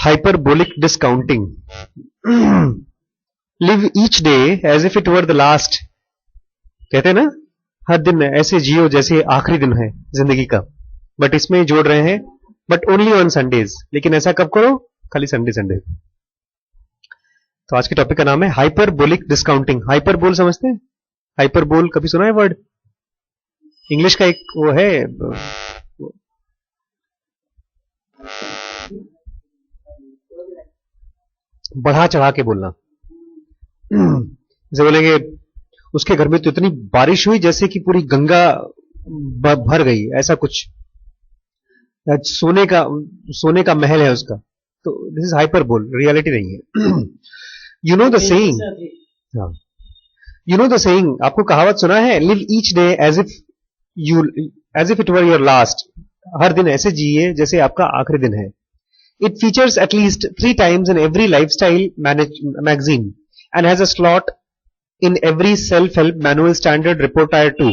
Hyperbolic discounting. Live each day as if it were the last. कहते हैं ना, हर दिन ऐसे जियो जैसे आखिरी दिन है जिंदगी का. बट इसमें जोड़ रहे हैं बट ओनली ऑन संडेज. लेकिन ऐसा कब करो? खाली संडे संडे. तो आज के टॉपिक का नाम है हाइपरबोलिक डिस्काउंटिंग. हाइपरबोल समझते हैं? हाइपरबोल कभी सुना है वर्ड? इंग्लिश का एक वो है, बढ़ा चढ़ा के बोलना. जैसे बोलेंगे उसके घर में तो इतनी बारिश हुई जैसे कि पूरी गंगा भर गई, ऐसा कुछ. सोने का महल है उसका. तो दिस इज हाइपरबोल, रियलिटी नहीं है. यू नो द सेइंग, आपको कहावत सुना है, live each day as if it were your last. हर दिन ऐसे जिए जैसे आपका आखिरी दिन है. It features at least 3 times in every lifestyle magazine and has a slot in every self-help manual standard report tier 2.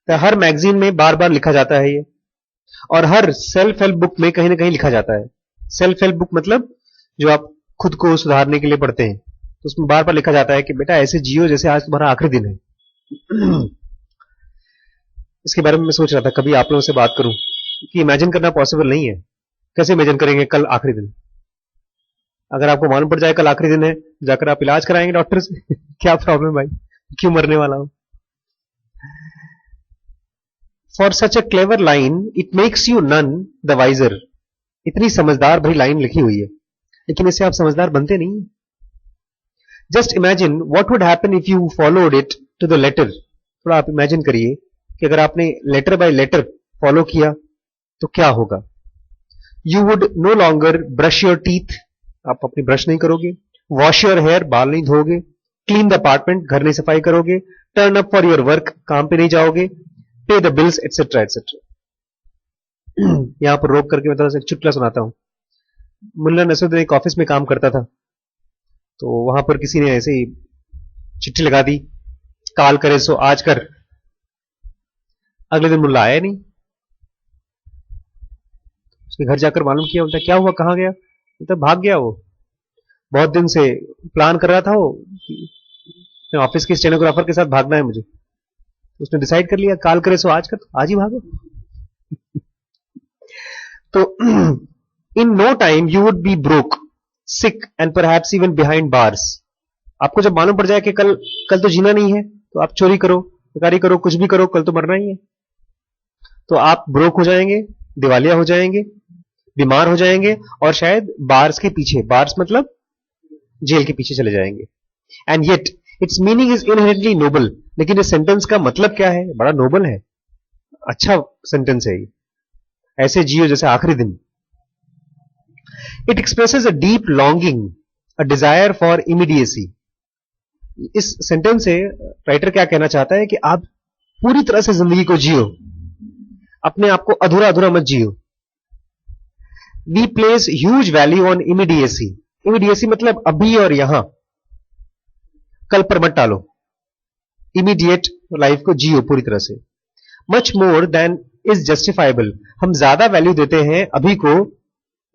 तो हर मैगजीन में बार बार लिखा जाता है ये, और हर सेल्फ हेल्प बुक में कहीं ना कहीं लिखा जाता है. सेल्फ हेल्प बुक मतलब जो आप खुद को सुधारने के लिए पढ़ते हैं, तो उसमें बार बार लिखा जाता है कि बेटा ऐसे जियो जैसे आज तुम्हारा आखिरी दिन है. इसके बारे में मैं सोच रहा था कभी आप लोगों से बात करूं, कि इमेजिन करना पॉसिबल नहीं है. कैसे इमेजिन करेंगे कल आखिरी दिन? अगर आपको मालूम पड़ जाए कल आखिरी दिन है, जाकर आप इलाज कराएंगे डॉक्टर से. क्या प्रॉब्लम भाई, क्यों मरने वाला हूं? For such a clever line it makes you none the wiser. इतनी समझदार भरी लाइन लिखी हुई है, लेकिन इससे आप समझदार बनते नहीं. Just imagine what would happen if you followed it to the letter. थोड़ा आप इमेजिन करिए कि अगर आपने लेटर बाय लेटर फॉलो किया तो क्या होगा. You would no longer brush your teeth. आप अपनी ब्रश नहीं करोगे. Wash your hair, बाल नहीं धोगे. Clean the apartment, घर नहीं सफाई करोगे. Turn up for your work, काम पे नहीं जाओगे. Pay the bills, etc. etc. यहां पर रोक करके मैं थोड़ा सा चुटकुला सुनाता हूं. मुल्ला नसरुद्दीन एक ऑफिस में काम करता था, तो वहां पर किसी ने ऐसे ही चिट्ठी लगा दी, काल करे सो आज कर. अगले दिन मुल्ला आया नहीं. घर जाकर मालूम किया, उनका क्या हुआ, कहां गया? तो भाग गया. वो बहुत दिन से प्लान कर रहा था, वो ऑफिस के स्टेनोग्राफर के साथ भागना है मुझे. उसने डिसाइड कर लिया काल करे सो आज कर, आज ही भागो. तो in no time you would be broke, sick and perhaps even behind bars. आपको जब मालूम पड़ जाए कि कल तो जीना नहीं है, तो आप चोरी करो, बेकारी करो, कुछ भी करो, कल तो मरना ही है. तो आप ब्रोक हो जाएंगे, दिवालिया हो जाएंगे, बीमार हो जाएंगे, और शायद बार्स के पीछे, बार्स मतलब जेल के पीछे चले जाएंगे. And yet its meaning is inherently noble. लेकिन इस सेंटेंस का मतलब क्या है? बड़ा नोबल है, अच्छा सेंटेंस है ये. ऐसे जियो जैसे आखिरी दिन. It expresses a deep longing, a desire for immediacy. इस सेंटेंस से राइटर क्या कहना चाहता है कि आप पूरी तरह से जिंदगी को जियो, अपने आप को अधूरा अधूरा मत जियो. We place huge value on immediacy. Immediacy मतलब अभी और यहां, कल पर मत टालो. Immediate लाइफ को जियो पूरी तरह से. Much more than is justifiable. हम ज्यादा वैल्यू देते हैं अभी को,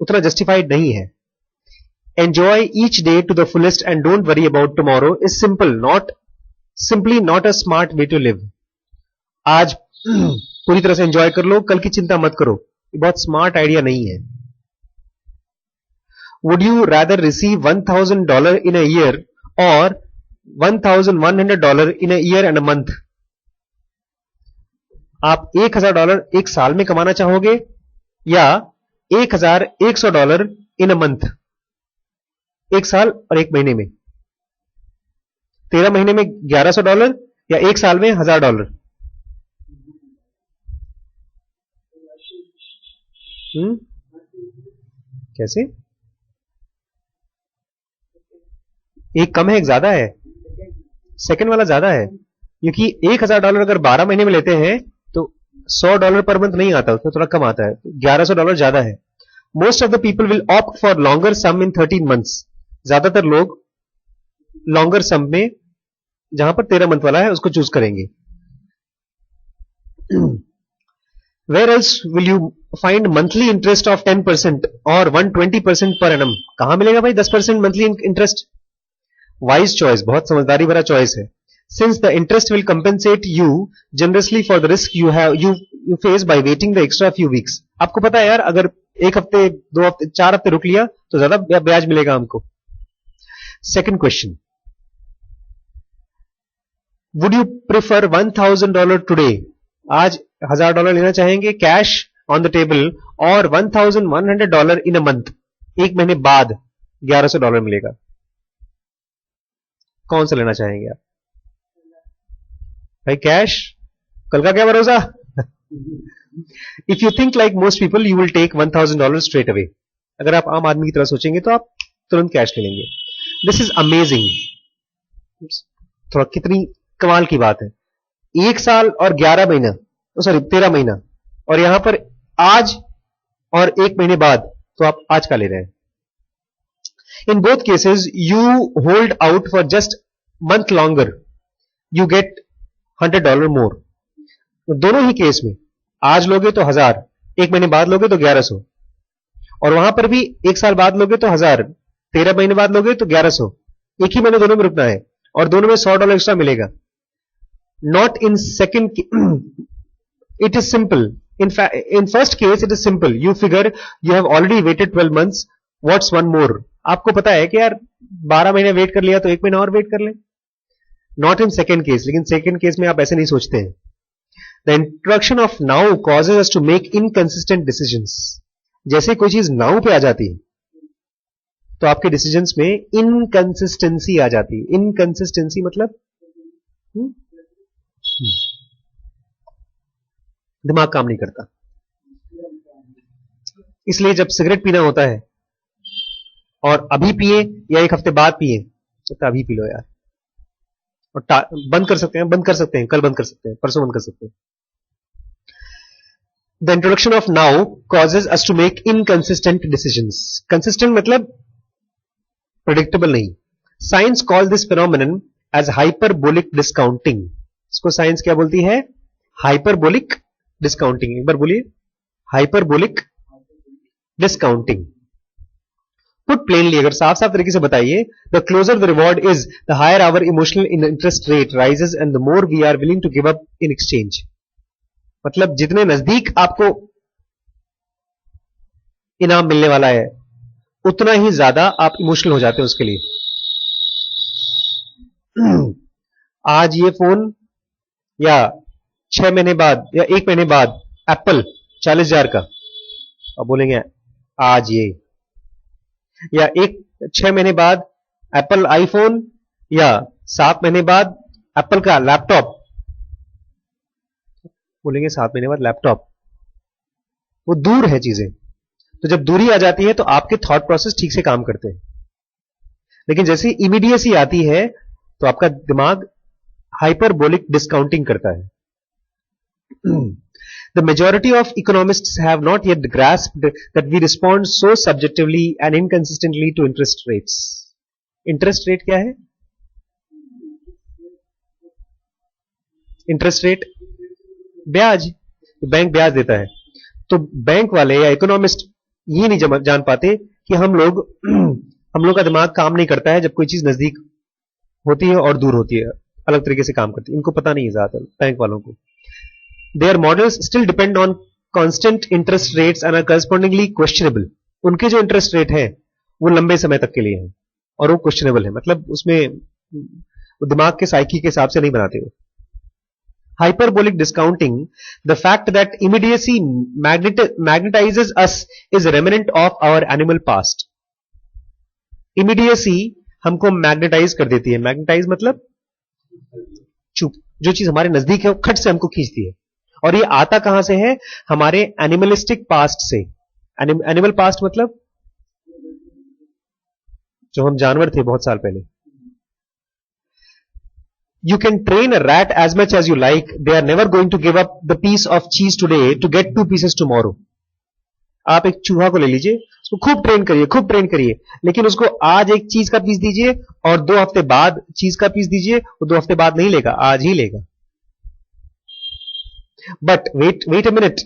उतना जस्टिफाइड नहीं है. Enjoy each day to the fullest and don't worry about tomorrow is simply not a smart way to live. आज पूरी तरह से एंजॉय कर लो, कल की चिंता मत करो. ये बहुत स्मार्ट आइडिया नहीं है. Would you rather receive $1,000 in a year or $1,100 in a year and a month? आप $1,000 एक साल में कमाना चाहोगे या $1,100 इन अ मंथ? एक साल और एक महीने में. 13 महीने में $1,100 या एक साल में $1,000? कैसे? एक कम है, एक ज्यादा है. सेकंड वाला ज्यादा है, क्योंकि $1,000 अगर 12 महीने में लेते हैं तो $100 पर मंथ नहीं आता, उसमें थोड़ा कम आता है. $1,100 ज्यादा है. Most of the people will opt for longer sum in 13 months. ज्यादातर लोग लॉन्गर सम में, जहां पर 13 मंथ वाला है, उसको चूज करेंगे. Where else will you find monthly interest of 10% or 120% per annum? कहां मिलेगा भाई 10% monthly interest? Wise choice, बहुत समझदारी भरा choice है. Since the interest will compensate you generously for the risk you face by waiting the extra few weeks. आपको पता है यार, अगर एक हफ्ते, 2 हफ्ते, 4 हफ्ते रुक लिया तो ज्यादा ब्याज मिलेगा हमको. Second question. Would you prefer $1,000 today? आज $1,000 लेना चाहेंगे कैश ऑन द टेबल, और $1,100 इन अ मंथ, एक महीने बाद $1,100 मिलेगा. कौन सा लेना चाहेंगे आप भाई? कैश, कल का क्या भरोसा. If you think like most people you will take $1,000 straight away. अगर आप आम आदमी की तरह सोचेंगे तो आप तुरंत कैश ले लेंगे. This is amazing. थोड़ा कितनी कमाल की बात है. 1 साल और 11 महीना, सॉरी 13 महीना, और यहां पर आज और 1 महीने बाद, तो आप आज का ले रहे हैं. In both cases you hold out for just month longer, you get $100 मोर. दोनों ही केस में आज लोगे तो 1000, 1 महीने बाद लोगे तो 1100, और वहां पर भी 1 साल बाद लोगे तो 1000, 13 महीने बाद लोगे तो 1100. एक ही महीने दोनों में रुकना है और दोनों में $100 एक्स्ट्रा मिलेगा. Not in second, it is simple. In first case, it is simple. You figure you have already waited 12 months. What's one more? आपको पता है कि यार 12 महीने वेट कर लिया तो 1 महीना और वेट कर लें. Not in second case. लेकिन second case में आप ऐसे नहीं सोचते हैं. The introduction of now causes us to make inconsistent decisions. जैसे कोई चीज now पे आ जाती है तो आपके डिसीजंस में इनकंसिस्टेंसी आ जाती है. इनकंसिस्टेंसी मतलब दिमाग काम नहीं करता. इसलिए जब सिगरेट पीना होता है और अभी पिए या 1 हफ्ते बाद पिए, तो अभी पी लो यार. और बंद कर सकते हैं, कल बंद कर सकते हैं, परसों बंद कर सकते हैं. The introduction of now causes us to make inconsistent decisions. Consistent मतलब predictable नहीं. Science calls this phenomenon as hyperbolic discounting. इसको साइंस क्या बोलती है? Hyperbolic discounting. एक बार बोलिए, हाइपरबोलिक डिस्काउंटिंग. पुट प्लेनली, अगर साफ साफ तरीके से बताइए, the closer the reward is the higher our emotional interest rate rises and the more we are willing to give up in exchange. मतलब जितने नजदीक आपको इनाम मिलने वाला है उतना ही ज्यादा आप इमोशनल हो जाते हैं उसके लिए. आज ये फोन या 6 महीने बाद या 1 महीने बाद एप्पल 40,000 का, अब बोलेंगे आज ये, या 6 महीने बाद एप्पल आईफोन, या 7 महीने बाद एप्पल का लैपटॉप, बोलेंगे 7 महीने बाद लैपटॉप. वो दूर है चीजें. तो जब दूरी आ जाती है तो आपके थॉट प्रोसेस ठीक से काम करते हैं. लेकिन जैसे इमीडिएसी आती है तो आपका दिमाग हाइपरबोलिक डिस्काउंटिंग करता है. The majority of economists have not yet grasped that we respond so subjectively and inconsistently to interest rates. Interest rate क्या है? Interest rate ब्याज. बैंक ब्याज देता है. तो बैंक वाले या इकोनॉमिस्ट ये नहीं जान पाते कि हम लोग का दिमाग काम नहीं करता है जब कोई चीज नजदीक होती है और दूर होती है, अलग तरीके से काम करती है. इनको पता नहीं है ज्यादातर बैंक वालों को. Their models still depend on constant interest rates and are correspondingly questionable. उनके जो इंटरेस्ट रेट है वो लंबे समय तक के लिए है और वो क्वेश्चनेबल है. मतलब उसमें दिमाग के साइकी के हिसाब से नहीं बनाते हो. Hyperbolic discounting, the fact that immediacy magnetizes us is a remnant of our animal past. Immediacy हमको मैग्नेटाइज कर देती है. मैग्नेटाइज मतलब चुप, जो चीज हमारे नजदीक है वो खट से हमको खींचती है. और ये आता कहां से है? हमारे एनिमलिस्टिक पास्ट से. एनिमल पास्ट मतलब जो हम जानवर थे बहुत साल पहले. You can train a rat as much as you like. They are never going to give up the piece of cheese today to get 2 pieces tomorrow. आप एक चूहा को ले लीजिए, उसको खूब ट्रेन करिए, लेकिन उसको आज एक चीज का पीस दीजिए और 2 हफ्ते बाद चीज का पीस दीजिए, वो 2 हफ्ते बाद नहीं लेगा, आज ही लेगा. But wait a minute.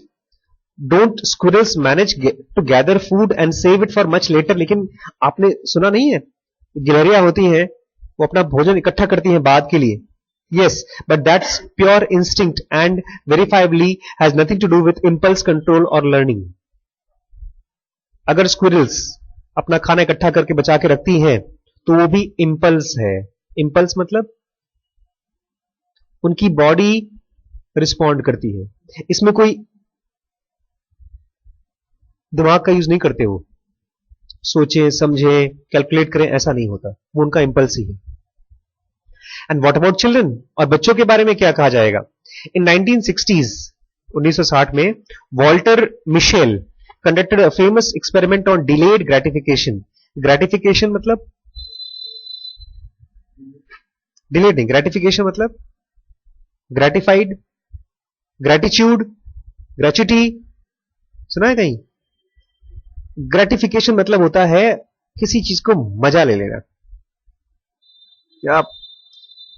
Don't squirrels manage to gather food and save it for much later? लेकिन आपने सुना नहीं है, गिलहरियां होती हैं, वो अपना भोजन इकट्ठा करती हैं बाद के लिए. Yes, but that's pure instinct and verifiably has nothing to do with impulse control or learning. अगर स्क्विरल्स अपना खाना इकट्ठा करके बचा के रखती हैं तो वो भी इंपल्स है. इंपल्स मतलब उनकी बॉडी रिस्पॉन्ड करती है, इसमें कोई दिमाग का यूज नहीं करते, वो सोचे समझे कैलकुलेट करें ऐसा नहीं होता, वो उनका इंपल्स ही है. And what about children? और बच्चों के बारे में क्या कहा जाएगा? इन 1960s 1960 में Walter Mischel conducted a famous experiment on delayed gratification. Gratification मतलब delayed नहीं, gratification मतलब gratified, gratitude, gratuity, सुना है कहीं? Gratification मतलब होता है किसी चीज को मजा ले लेना. या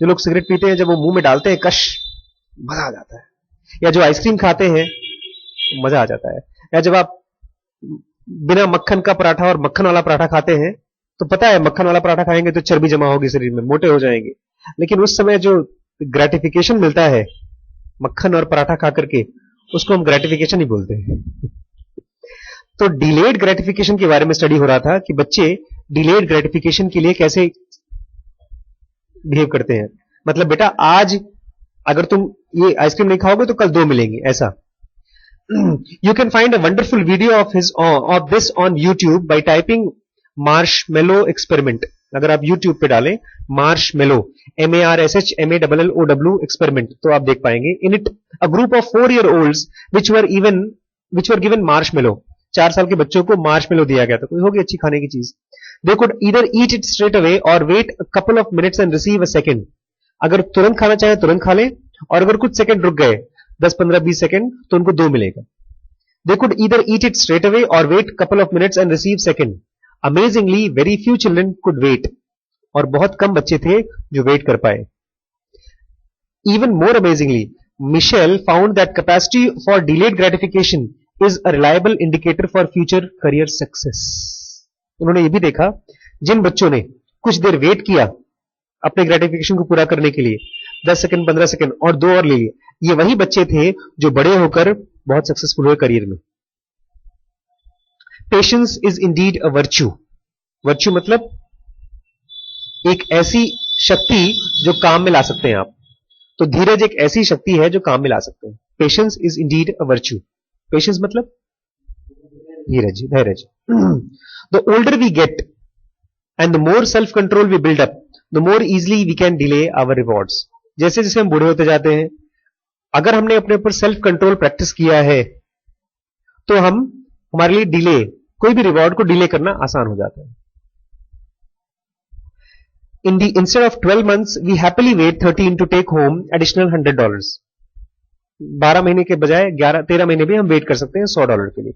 जो लोग सिगरेट पीते हैं, जब वो मुंह में डालते हैं कश, मजा आ जाता है. या जो आइसक्रीम खाते हैं मजा आ जाता है. या जब आप बिना मक्खन का पराठा और मक्खन वाला पराठा खाते हैं तो पता है मक्खन वाला पराठा खाएंगे तो चर्बी जमा होगी शरीर में, मोटे हो जाएंगे. लेकिन उस समय जो ग्रेटिफिकेशन मिलता है मक्खन और पराठा खा करके, उसको हम ग्रेटिफिकेशन ही बोलते हैं. तो डिलेड ग्रेटिफिकेशन के बारे में स्टडी हो रहा था कि बच्चे डिलेड ग्रेटिफिकेशन के लिए कैसे बिहेव करते हैं. मतलब बेटा आज अगर तुम ये आइसक्रीम नहीं खाओगे तो कल 2 मिलेंगे, ऐसा. You can find a wonderful video of this on YouTube by typing marshmallow experiment. अगर आप YouTube पे डालें marshmallow MARSHMALLOW experiment तो आप देख पाएंगे. In it a group of 4-year-olds which were given marshmallow, 4 साल के बच्चों को marshmallow दिया गया था, कोई होगी अच्छी खाने की चीज. They could either eat it straight away or wait a couple of minutes and receive a second. अगर तुरंत खाना चाहे तुरंत खा लें, और अगर कुछ सेकंड रुक गए 10, 15, 20 सेकंड तो उनको 2 मिलेगा. They could either eat it straight away or wait couple of minutes and receive second. Amazingly, very few children could wait. और बहुत कम बच्चे थे जो वेट कर पाए. Even more amazingly, Michel found that capacity for delayed gratification is a reliable indicator for future career success. उन्होंने ये भी देखा, जिन बच्चों ने कुछ देर वेट किया अपने ग्रेटिफिकेशन को पूरा करने के लिए, 10 सेकंड 15 सेकंड और 2 और ले लिए, ये वही बच्चे थे जो बड़े होकर बहुत सक्सेसफुल हुए करियर में. Patience is indeed a virtue. Virtue मतलब एक ऐसी शक्ति जो काम में ला सकते हैं आप. तो धीरज एक ऐसी शक्ति है जो काम में ला सकते हैं. Patience is indeed a virtue. Patience मतलब धीरज, धैर्य. The older we get and the more self control we build up, the more easily we can delay our rewards. जैसे जैसे हम बूढ़े होते जाते हैं, अगर हमने अपने ऊपर सेल्फ कंट्रोल प्रैक्टिस किया है तो हमारे लिए डिले, कोई भी रिवॉर्ड को डिले करना आसान हो जाता है. Instead of 12 months we happily wait 13 to take home additional $100. 12 महीने के बजाय 13 महीने भी हम वेट कर सकते हैं $100 के लिए.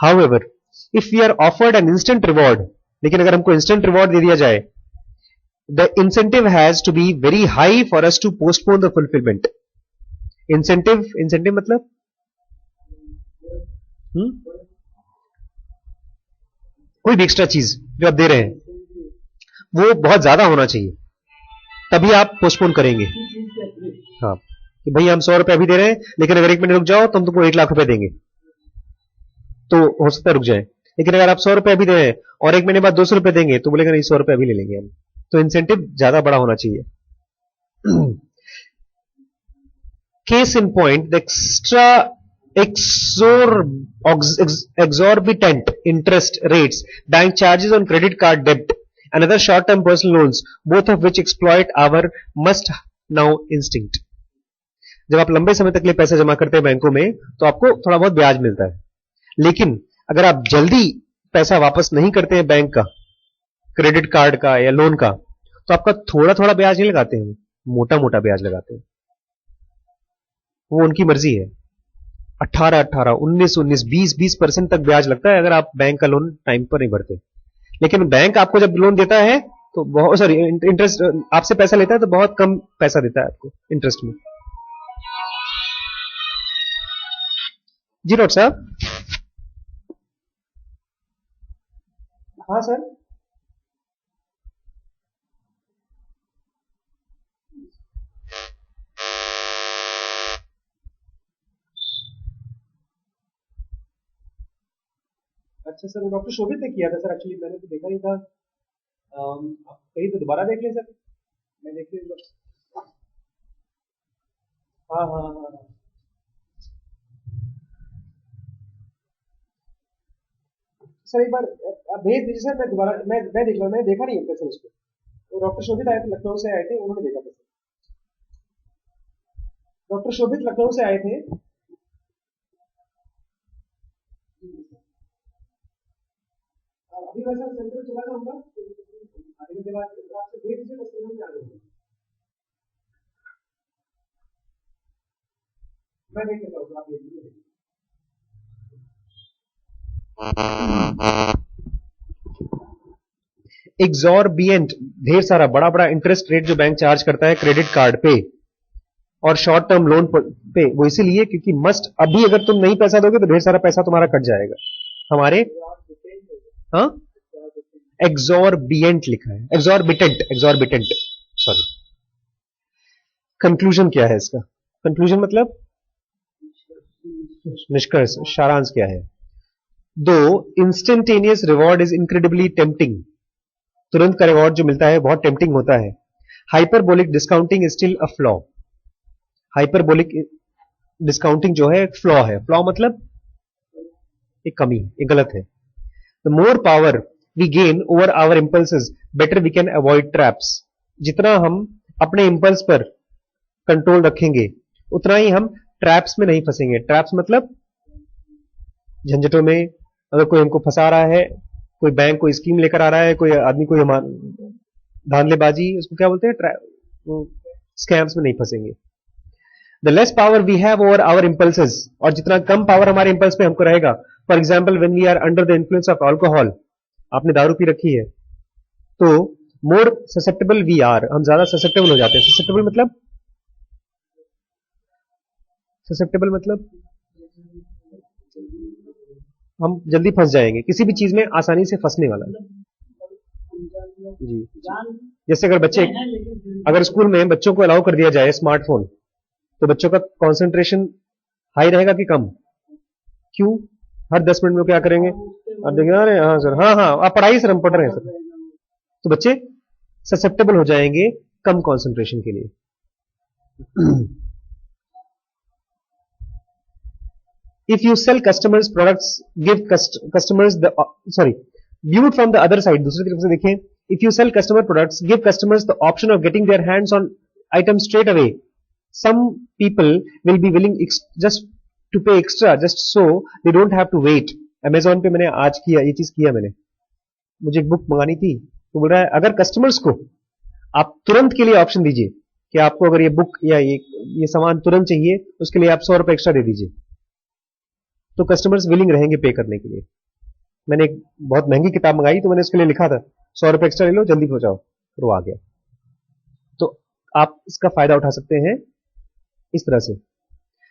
However if we are offered an instant reward, लेकिन अगर हमको इंस्टेंट रिवॉर्ड दे दिया जाए, the incentive has to be very high for us to postpone the fulfilment. Incentive मतलब कोई भी एक्स्ट्रा चीज जो आप दे रहे हैं वो बहुत ज्यादा होना चाहिए, तभी आप पोस्टपोन करेंगे. हाँ कि भाई हम $100 अभी दे रहे हैं, लेकिन अगर 1 महीने रुक जाओ तो हम तुमको 1 लाख रुपए देंगे, तो हो सकता है रुक जाए. लेकिन अगर आप $100 अभी दे रहे हैं और 1 महीने बाद $200 देंगे तो बोलेगा नहीं $100 अभी ले लेंगे हम. तो इंसेंटिव ज्यादा बड़ा होना चाहिए. Case in point, the exorbitant interest rates bank charges on credit card debt and other short-term personal loans, both of which exploit our must now instinct. जब आप लंबे समय तक लिए पैसा जमा करते हैं बैंकों में तो आपको थोड़ा बहुत ब्याज मिलता है, लेकिन अगर आप जल्दी पैसा वापस नहीं करते हैं बैंक का, क्रेडिट कार्ड का या लोन का, तो आपका थोड़ा थोड़ा ब्याज नहीं लगाते हैं, मोटा मोटा ब्याज लगाते हैं. वो उनकी मर्जी है. 18, 19, 20% तक ब्याज लगता है अगर आप बैंक का लोन टाइम पर नहीं भरते. लेकिन बैंक आपको जब लोन देता है तो बहुत, सॉरी इंटरेस्ट, आपसे पैसा लेता है तो बहुत कम पैसा देता है आपको इंटरेस्ट में. जी डॉक्टर साहब। हाँ सर। अच्छा सर, वो डॉक्टर शोभित ने किया था सर, एक्चुअली मैंने तो देखा नहीं था। आप कहीं तो दोबारा देख लें सर। मैं देख लूँ। हाँ हाँ हाँ हाँ। सर एक बार आप भेज दीजिए सर, मैं दोबारा मैं देख लूँ, मैंने देखा नहीं है सर उसको। वो डॉक्टर शोभित आए थे, लखनऊ से आए थे, उन्होंने देखा था सर। डॉक्टर शोभित लखनऊ से आए थे। अभी वैसा सेंटर चला जाऊंगा, आने के बाद आपसे भेज दीजिए, बस में आ जाऊंगा। मैं देख लेता हूँ, आप भेज दीजिए। एग्जॉर्बिएंट, ढेर सारा बड़ा बड़ा इंटरेस्ट रेट जो बैंक चार्ज करता है क्रेडिट कार्ड पे और शॉर्ट टर्म लोन पे, वो इसीलिए क्योंकि मस्ट अभी अगर तुम नहीं पैसा दोगे तो ढेर सारा पैसा तुम्हारा कट जाएगा हमारे। हाँ, एग्जॉर्बिएंट लिखा है, एग्जॉर्बिटेंट, एग्जॉर्बिटेंट, सॉरी। कंक्लूजन क्या है इसका? कंक्लूजन मतलब निष्कर्ष, सारांश क्या है? दो instantaneous reward is incredibly tempting, तुरंत का रिवॉर्ड जो मिलता है बहुत टेम्पटिंग होता है। Hyperbolic discounting is still a flaw, hyperbolic discounting जो है एक फ्लॉ है। फ्लॉ मतलब एक कमी, एक गलत है। The more power we gain over our impulses better we can avoid traps, जितना हम अपने इंपल्स पर कंट्रोल रखेंगे उतना ही हम ट्रैप्स में नहीं फंसेंगे। ट्रैप्स मतलब झंझटों में, अगर कोई हमको फंसा रहा है, कोई बैंक कोई स्कीम लेकर आ रहा है, कोई आदमी कोई धांधलेबाजी, उसको क्या बोलते हैं, स्कैम्स में नहीं फंसेंगे। The less power we have over our impulses, और जितना कम पावर हमारे इंपल्स पे हमको रहेगा। For example when we are under the influence of alcohol, आपने दारू पी रखी है तो मोर ससेप्टेबल वी आर, हम ज्यादा ससेप्टेबल हो जाते हैं। ससेप्टेबल मतलब, ससेप्टेबल मतलब हम जल्दी फंस जाएंगे किसी भी चीज में, आसानी से फंसने वाला जी। जैसे अगर बच्चे, अगर स्कूल में बच्चों को अलाउ कर दिया जाए स्मार्टफोन, तो बच्चों का कंसंट्रेशन हाई रहेगा कि कम? क्यों? हर 10 मिनट में क्या करेंगे? आप देखेंगे, अरे हाँ सर, हाँ हाँ आप पढ़ाई सर, हम पढ़ रहे हैं सर। तो बच्चे ससेप्टेबल हो जाएंगे कम कंसंट्रेशन के लिए। If you sell customers products, give customers the sorry, viewed from the other side, दूसरी तरफ से देखें, if you sell customer products, give customers the option of getting their hands on items straight away. Some people will be willing just to pay extra just so they don't have to wait. Amazon पे मैंने आज किया ये चीज, किया मैंने, मुझे एक बुक मंगानी थी, तो बोल रहा है अगर कस्टमर्स को आप तुरंत के लिए ऑप्शन दीजिए कि आपको अगर ये बुक या ये सामान तुरंत चाहिए, उसके लिए आप 100 रुपए एक्स्ट्रा दे दीजिए, तो कस्टमर्स विलिंग रहेंगे पे करने के लिए। मैंने एक बहुत महंगी किताब मंगाई तो मैंने उसके लिए लिखा था 100 रुपए एक्स्ट्रा ले लो, जल्दी पहुंचाओ, फिर वो आ गया। तो आप इसका फायदा उठा सकते हैं इस तरह से।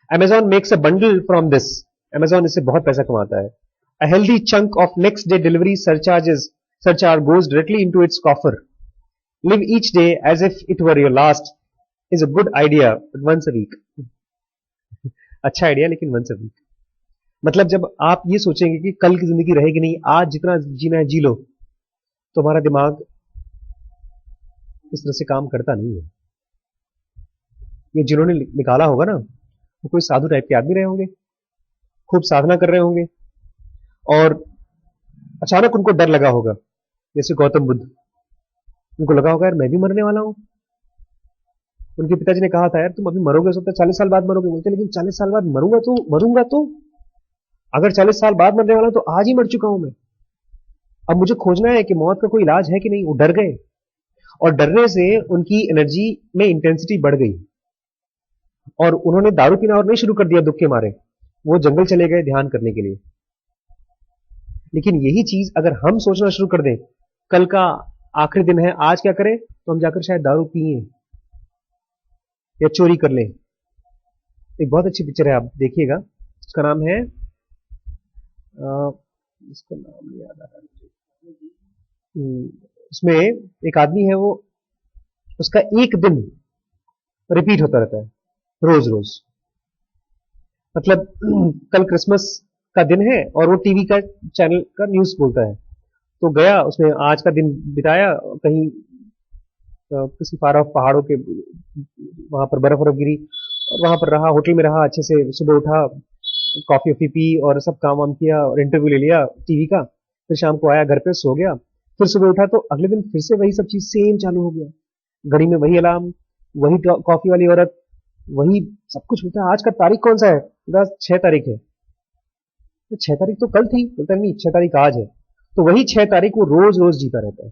Amazon makes a bundle from this, Amazon इससे बहुत पैसा कमाता है। A healthy chunk of next day delivery surcharge goes directly into its coffer. Live each day as if it were your last is a good idea, but once a week. अच्छा idea लेकिन once a week। मतलब जब आप ये सोचेंगे कि कल की जिंदगी रहेगी नहीं, आज जितना जीना है जी लो, तो हमारा दिमाग इस तरह से काम करता नहीं है। ये जिन्होंने निकाला होगा ना, वो कोई साधु टाइप के आदमी रहे होंगे, खूब साधना कर रहे होंगे, और अचानक उनको डर लगा होगा, जैसे गौतम बुद्ध, उनको लगा होगा यार मैं भी मरने वाला हूं। उनके पिताजी ने कहा था यार तुम अभी मरोगे, सोचता 40 साल बाद मरोगे, बोलते लेकिन 40 साल बाद मरूंगा तो अगर 40 साल बाद मरने वाला तो आज ही मर चुका हूं मैं। अब मुझे खोजना है कि मौत का कोई इलाज है कि नहीं। वो डर गए, और डरने से उनकी एनर्जी में इंटेंसिटी बढ़ गई, और उन्होंने दारू पीना और नहीं शुरू कर दिया दुख के मारे, वो जंगल चले गए ध्यान करने के लिए। लेकिन यही चीज अगर हम सोचना शुरू कर दें, कल का आखिरी दिन है, आज क्या करें, तो हम जाकर शायद दारू पिए या चोरी कर लें। एक बहुत अच्छी पिक्चर है, आप देखिएगा, उसका नाम है इसका नाम नहीं याद आ रहा मुझे। उसमें एक आदमी है, वो उसका एक दिन रिपीट होता रहता है, रोज रोज। मतलब कल क्रिसमस का दिन है और वो टीवी का चैनल का न्यूज बोलता है, तो गया उसने आज का दिन बिताया कहीं किसी फार ऑफ पहाड़ों के, वहां पर बर्फ बर्फ गिरी, और वहां पर रहा, होटल में रहा अच्छे से, सुबह उठा, कॉफी वॉफी पी और सब काम वाम किया और इंटरव्यू ले लिया टीवी का। फिर शाम को आया घर पे, सो गया। फिर सुबह उठा तो अगले दिन फिर से वही सब चीज सेम चालू हो गया। घड़ी में वही अलार्म, वही कॉफी वाली औरत, वही सब कुछ। बोलता है आज का तारीख कौन सा है? बोला 6 तारीख है। तो 6 तारीख तो कल थी। बोलता है नहीं, 6 तारीख आज है। तो वही 6 तारीख वो रोज रोज जीता रहता है।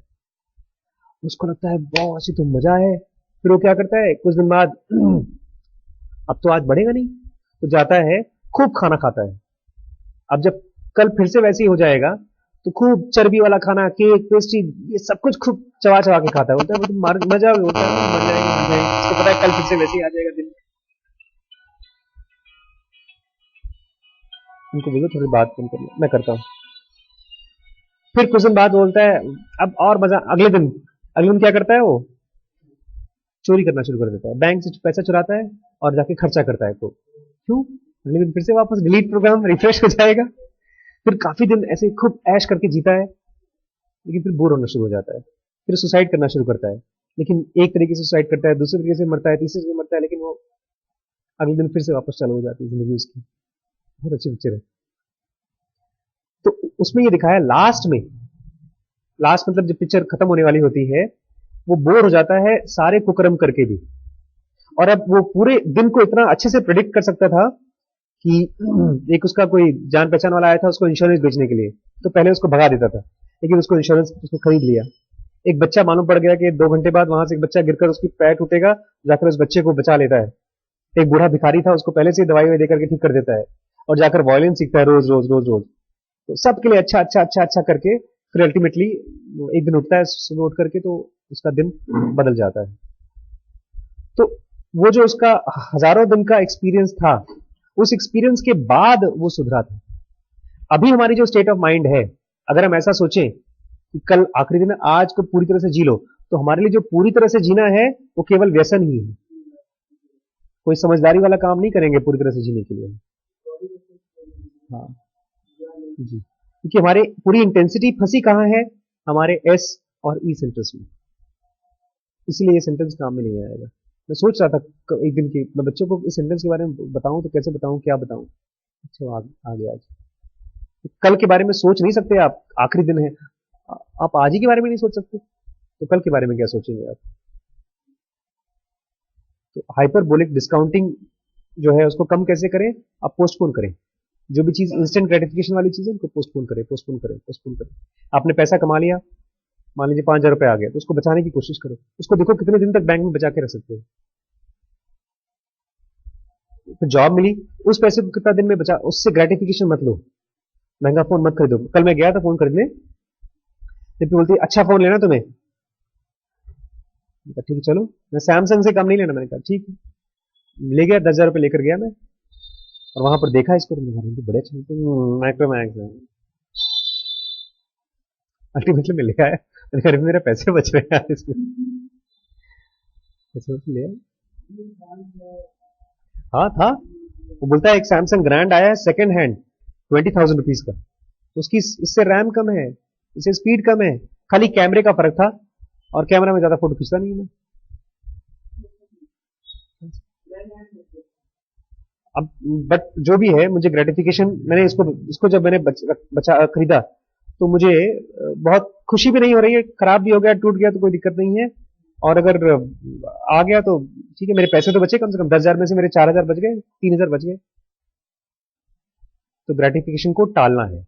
उसको लगता है बहुत ये तो मजा है। फिर वो क्या करता है, कुछ दिन बाद अब तो आज बढ़ेगा नहीं, तो जाता है, खूब खाना खाता है। अब जब कल फिर से वैसे ही हो जाएगा, तो खूब चर्बी वाला खाना, केक, पेस्ट्री, ये सब कुछ खूब चबा चबा के खाता है। बोलता है वो तो मर जाओगे। बोलता है मर जाएंगे मर जाएंगे, उसको पता है कल फिर से वैसे ही आ जाएगा दिन। उनको बोलो थोड़ी बात कम कर लो, मैं करता हूँ। फिर कुछ दिन बाद बोलता है अब और मजा। अगले दिन क्या करता है वो? चोरी करना शुरू कर देता है, बैंक से पैसा चुराता है और जाके खर्चा करता है। तो क्यों? अगले दिन फिर से वापस डिलीट प्रोग्राम रिफ्रेश हो जाएगा। फिर काफी दिन ऐसे खूब ऐश करके जीता है, लेकिन फिर बोर होना शुरू हो जाता है। फिर सुसाइड करना शुरू करता है, लेकिन एक तरीके से सुसाइड करता है, दूसरे तरीके से मरता है, तीसरे से मरता है, लेकिन वो अगले दिन फिर से वापस चालू हो जाती है जिंदगी उसकी। बहुत अच्छी पिक्चर है। तो उसमें ये दिखाया लास्ट मतलब जब पिक्चर खत्म होने वाली होती है, वो बोर हो जाता है सारे कुकर्म करके भी। और अब वो पूरे दिन को इतना अच्छे से प्रिडिक्ट कर सकता था कि एक उसका कोई जान पहचान वाला आया था उसको इंश्योरेंस बेचने के लिए, तो पहले उसको भगा देता था, लेकिन उसको इंश्योरेंस उसको खरीद लिया। एक बच्चा मालूम पड़ गया कि 2 घंटे बाद वहां से एक बच्चा गिरकर उसकी पैर टूटेगा, जाकर उस बच्चे को बचा लेता है। एक बूढ़ा भिखारी था, उसको पहले से ही दवाई देकर के ठीक कर देता है, और जाकर वायलिन सीखता है रोज रोज रोज रोज। तो सबके लिए अच्छा अच्छा अच्छा अच्छा करके फिर अल्टीमेटली एक दिन उठता है सुबह उठ करके, तो उसका दिन बदल जाता है। तो वो जो उसका हजारों दिन का एक्सपीरियंस था, उस एक्सपीरियंस के बाद वो सुधरा था। अभी हमारी जो स्टेट ऑफ माइंड है, अगर हम ऐसा सोचें कि कल आखिरी दिन है, आज को पूरी तरह से जी लो, तो हमारे लिए जो पूरी तरह से जीना है वो केवल व्यसन ही है। कोई समझदारी वाला काम नहीं करेंगे पूरी तरह से जीने के लिए। हाँ जी, क्योंकि हमारे पूरी इंटेंसिटी फंसी कहाँ है? हमारे एस और ई सेंटेंस में। इसीलिए ये सेंटेंस काम में नहीं आएगा। मैं सोच रहा था एक दिन की मैं बच्चों को इस सेंटेंस के बारे में बताऊं, तो कैसे बताऊं, क्या बताऊं। अच्छा आ गया आज। कल के बारे में सोच नहीं सकते आप, आखिरी दिन है। आप आज ही के बारे में नहीं सोच सकते, तो कल के बारे में क्या सोचेंगे आप? तो हाइपरबोलिक डिस्काउंटिंग जो है उसको कम कैसे करें? आप पोस्टपोन करें। जो भी चीज इंस्टेंट ग्रेटिफिकेशन वाली चीज है उनको पोस्टपोन करें, पोस्टपोन करें, पोस्टपोन करें। आपने पैसा कमा लिया, मान लीजिए 5,000 रुपए आ गए, तो उसको बचाने की कोशिश करो। उसको देखो कितने दिन तक बैंक में बचा के रख सकते हो। फिर जॉब मिली, उस पैसे को कितना दिन में बचा, उससे ग्रेटिफिकेशन मत लो। महंगा फोन मत खरीदो। कल मैं गया था फोन खरीदने, जब बोलती है अच्छा फोन लेना तुम्हें, ठीक है चलो, मैं सैमसंग से कम नहीं लेना। मैंने कहा ठीक है, ले गया, 10,000 रुपये लेकर गया मैं, और वहां पर देखा इसको, तो बड़े अच्छे माइक्रोमैक्स है। अल्टीमेटली मैं ले आया, मैंने कहा मेरे पैसे बच रहे हैं यार इसमें, पैसे ले आया। हाँ था। वो बोलता है एक सैमसंग ग्रैंड आया है सेकंड हैंड, 20,000 रुपीज का। उसकी इससे रैम कम है, इससे स्पीड कम है, खाली कैमरे का फर्क था, और कैमरा में ज्यादा फोटो खींचता नहीं मैं। अब बट जो भी है, मुझे ग्रेटिफिकेशन, मैंने इसको जब मैंने बचा खरीदा, तो मुझे बहुत खुशी भी नहीं हो रही है। खराब भी हो गया, टूट गया तो कोई दिक्कत नहीं है, और अगर आ गया तो ठीक है, मेरे पैसे तो बचे, कम से कम 10,000 में से मेरे 4,000 बच गए, 3,000 बच गए। तो ग्रेटिफिकेशन को टालना है।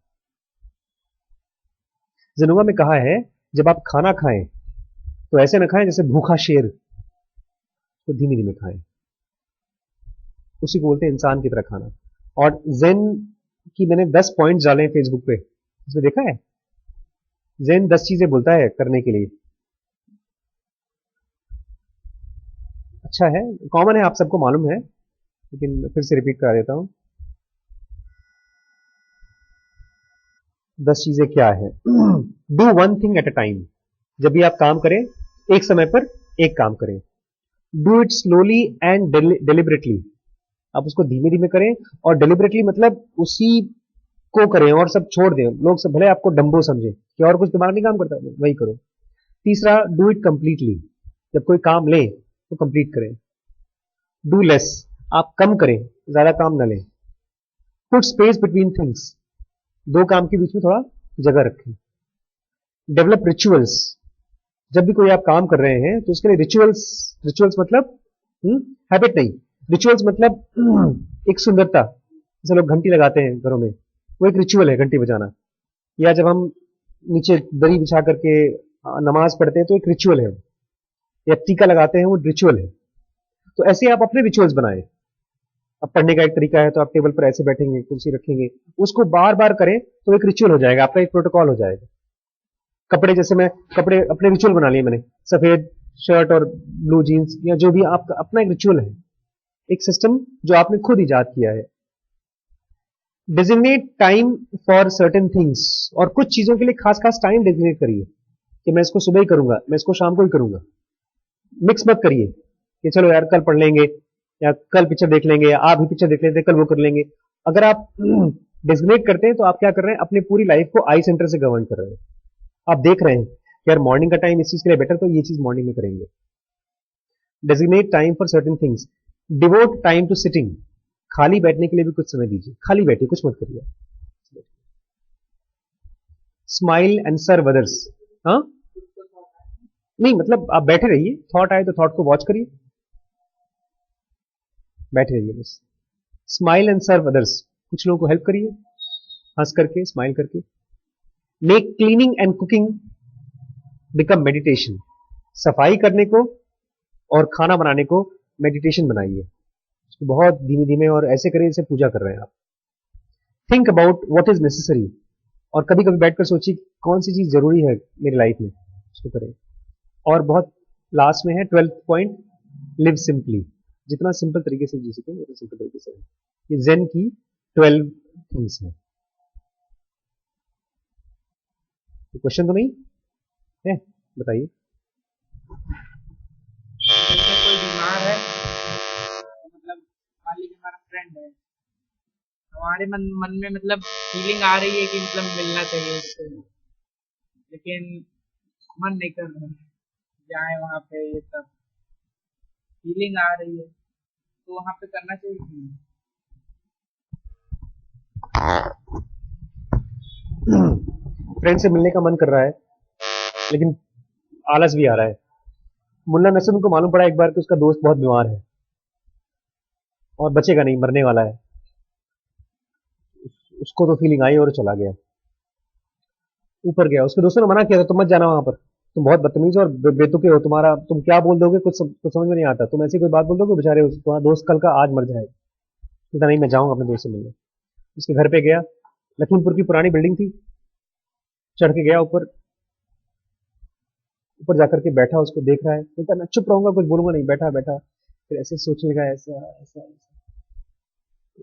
जिनोवा में कहा है जब आप खाना खाएं तो ऐसे ना खाएं जैसे भूखा शेर, तो धीमे धीमे खाएं। उसी को बोलते हैं इंसान की तरह खाना। और जेन की मैंने 10 पॉइंट डाले हैं फेसबुक पे, उसमें देखा है? जेन 10 चीजें बोलता है करने के लिए। अच्छा है, कॉमन है, आप सबको मालूम है, लेकिन फिर से रिपीट करा देता हूं। 10 चीजें क्या है? Do one thing at a time. जब भी आप काम करें, एक समय पर एक काम करें। Do it slowly and deliberately. आप उसको धीमे धीमे करें, और डेलिबरेटली मतलब उसी को करें और सब छोड़ दें। लोग सब भले आपको डम्बो समझे कि और कुछ दिमाग नहीं काम करता, वही करो। तीसरा, डू इट कंप्लीटली। जब कोई काम ले तो कंप्लीट करें। डू लेस, आप कम करें, ज्यादा काम न लें। पुट स्पेस बिटवीन थिंग्स, दो काम के बीच में थोड़ा जगह रखें। डेवलप रिचुअल्स, जब भी कोई आप काम कर रहे हैं तो उसके लिए रिचुअल्स, रिचुअल्स मतलब हैबिट नहीं, रिचुअल्स मतलब एक सुंदरता। जैसे लोग घंटी लगाते हैं घरों में, वो एक रिचुअल है घंटी बजाना। या जब हम नीचे दरी बिछा करके नमाज पढ़ते हैं तो एक रिचुअल है। या टीका लगाते हैं, वो रिचुअल है। तो ऐसे आप अपने रिचुअल्स बनाएं। अब पढ़ने का एक तरीका है तो आप टेबल पर ऐसे बैठेंगे, कुर्सी रखेंगे, उसको बार बार करें तो एक रिचुअल हो जाएगा, आपका एक प्रोटोकॉल हो जाएगा। कपड़े, जैसे मैं कपड़े अपने रिचुअल बना लिए मैंने, सफेद शर्ट और ब्लू जीन्स, या जो भी आपका अपना एक रिचुअल है, एक सिस्टम जो आपने खुद इजाद किया है। Designate time for certain things, और कुछ चीजों के लिए खास खास टाइम डेजिग्नेट करिए कि मैं इसको सुबह ही करूंगा, मैं इसको शाम को ही करूंगा। मिक्स मत करिए कि चलो यार कल पढ़ लेंगे, या कल पिक्चर देख लेंगे, या आप ही पिक्चर देख लेते कल वो कर लेंगे। अगर आप डेजिग्नेट करते हैं तो आप क्या कर रहे हैं, अपनी पूरी लाइफ को आई सेंटर से गवर्न कर रहे हैं। आप देख रहे हैं कि यार मॉर्निंग का टाइम इस चीज के लिए बेटर, तो ये चीज मॉर्निंग में करेंगे। Designate time for certain things. Devote time to sitting, खाली बैठने के लिए भी कुछ समय दीजिए, खाली बैठिए, कुछ मत करिए। Smile and serve others. हाँ, नहीं मतलब आप बैठे रहिए, थॉट आए तो थॉट को वॉच करिए, बैठे रहिए बस। स्माइल एंड सर्व अदर्स, कुछ लोगों को हेल्प करिए, हंस करके, स्माइल करके। Make cleaning and cooking become meditation, सफाई करने को और खाना बनाने को मेडिटेशन बनाइए। उसको बहुत धीमे धीमे और ऐसे करिए जैसे पूजा कर रहे हैं आप। Think about what is necessary, और कभी कभी बैठकर सोचिए कौन सी चीज जरूरी है मेरी लाइफ में, उसको करें। और बहुत लास्ट में है 12th पॉइंट, लिव सिंपली। जितना सिंपल तरीके से जी सके उतना सिंपल तरीके से। ये जेन की 12 थिंग्स है। क्वेश्चन तो नहीं है, बताइए। जैसे कोई बीमार है, मतलब मान लीजिए हमारा फ्रेंड है, हमारे मन में मतलब फीलिंग आ रही है कि मतलब मिलना चाहिए उससे, लेकिन मन नहीं कर रहा है जाए वहाँ पे, ये सब फीलिंग आ रही है, तो वहाँ पे करना चाहिए कि नहीं? फ्रेंड से मिलने का मन कर रहा है लेकिन आलस भी आ रहा है। मुल्ला नसरुद्दीन को मालूम पड़ा एक बार कि उसका दोस्त बहुत बीमार है और बचेगा नहीं, मरने वाला है। उसको तो फीलिंग आई और चला गया, ऊपर गया। उसके दोस्तों ने मना किया था, तुम मत जाना वहां पर, तुम बहुत बदतमीज और बेतुके हो, तुम्हारा तुम क्या बोल दोगे कुछ समझ में नहीं आता, तुम ऐसी कोई बात बोल दोगे बेचारे तुम्हारा दोस्त कल का आज मर जाएगा। कहता नहीं, मैं जाऊंगा अपने दोस्त से मिलने। उसके घर पे गया, लखीमपुर की पुरानी बिल्डिंग थी, चढ़ के गया ऊपर। ऊपर जाकर के बैठा, उसको देख रहा है, कहता मैं चुप रहूंगा, कुछ बोलूंगा नहीं, बैठा बैठा। फिर ऐसे सोचने लगा, ऐसा ऐसा ऐसा।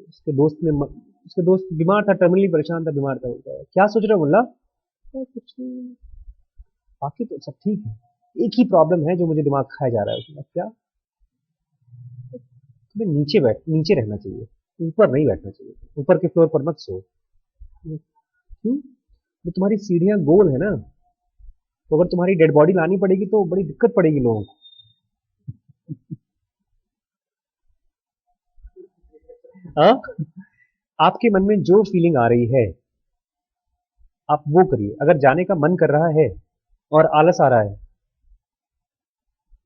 उसके दोस्त ने उसके दोस्त बीमार था, टर्मिनली परेशान था, बीमार था। बोलता है क्या सोच रहे हो मुल्ला? कुछ नहीं, बाकी तो सब ठीक है, एक ही प्रॉब्लम है जो मुझे दिमाग खाया जा रहा है। उसमें क्या? तुम्हें नीचे रहना चाहिए, ऊपर नहीं बैठना चाहिए, ऊपर के फ्लोर पर मत सो। क्यों? तो तुम्हारी सीढ़ियां गोल है ना, तो अगर तुम्हारी डेड बॉडी लानी पड़ेगी तो बड़ी दिक्कत पड़ेगी लोगों को। हाँ? आपके मन में जो फीलिंग आ रही है आप वो करिए। अगर जाने का मन कर रहा है और आलस आ रहा है,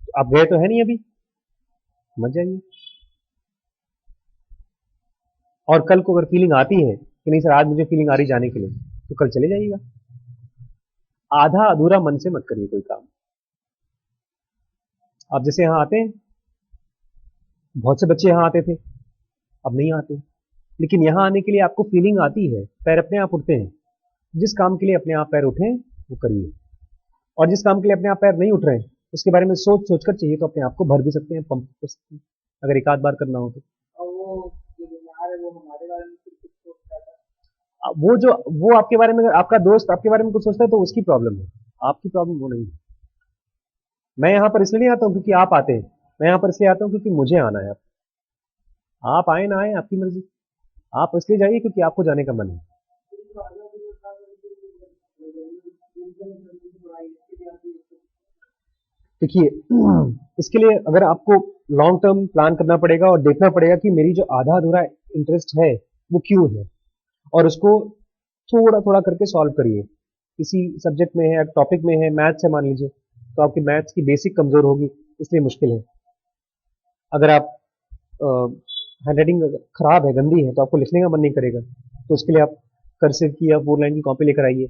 तो आप गए तो है नहीं अभी, मत जाइए। और कल को अगर फीलिंग आती है कि नहीं सर आज मुझे फीलिंग आ रही जाने के लिए, तो कल चले जाइएगा। आधा अधूरा मन से मत करिए कोई काम। आप जैसे यहाँ आते हैं, बहुत से बच्चे यहाँ आते थे, अब नहीं आते, लेकिन यहाँ आने के लिए आपको फीलिंग आती है, पैर अपने आप उठते हैं। जिस काम के लिए अपने आप पैर उठे वो करिए, और जिस काम के लिए अपने आप पैर नहीं उठ रहे हैं उसके बारे में सोच सोच कर चाहिए तो अपने आप को भर भी सकते हैं, पंप कर सकते हैं, अगर एक आध बार करना हो तो। और वो जो बीमार है वो हमारे बारे में कुछ कुछ सोचता था। वो आपके बारे में, अगर आपका दोस्त आपके बारे में कुछ सोचता है तो उसकी प्रॉब्लम है, आपकी प्रॉब्लम वो नहीं है। मैं यहाँ पर इसलिए नहीं आता हूँ क्योंकि आप आते हैं, मैं यहाँ पर इसलिए आता हूँ क्योंकि मुझे आना है। आप आए ना आए आपकी मर्जी, आप इसलिए जाइए क्योंकि आपको जाने का मन है। देखिए इसके लिए अगर आपको लॉन्ग टर्म प्लान करना पड़ेगा और देखना पड़ेगा कि मेरी जो आधा अधूरा इंटरेस्ट है वो क्यों है, और उसको थोड़ा थोड़ा करके सॉल्व करिए। किसी सब्जेक्ट में है, टॉपिक में है, मैथ्स है मान लीजिए, तो आपकी मैथ्स की बेसिक कमजोर होगी इसलिए मुश्किल है। अगर आप हैंड राइटिंग खराब है, गंदी है, तो आपको लिखने का मन नहीं करेगा, तो उसके लिए आप कर्सिव की या 4 लाइन की कॉपी लेकर आइए।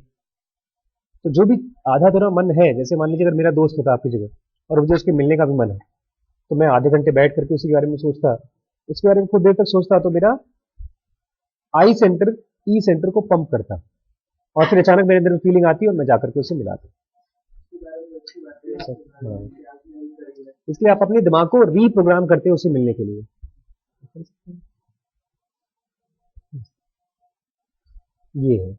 तो जो भी आधा अधूरा मन है, जैसे मान लीजिए अगर मेरा दोस्त होता आपकी जगह और मुझे उसके मिलने का भी मन है, तो मैं आधे घंटे बैठ करके उसी के बारे में सोचता, उसके बारे में कुछ देर तक सोचता, तो मेरा आई सेंटर ई सेंटर को पंप करता, और फिर अचानक मेरे अंदर फीलिंग आती है और मैं जाकर के उसे मिलाता। हाँ। इसलिए आप अपने दिमाग को रीप्रोग्राम करते हैं उसे मिलने के लिए। ये है।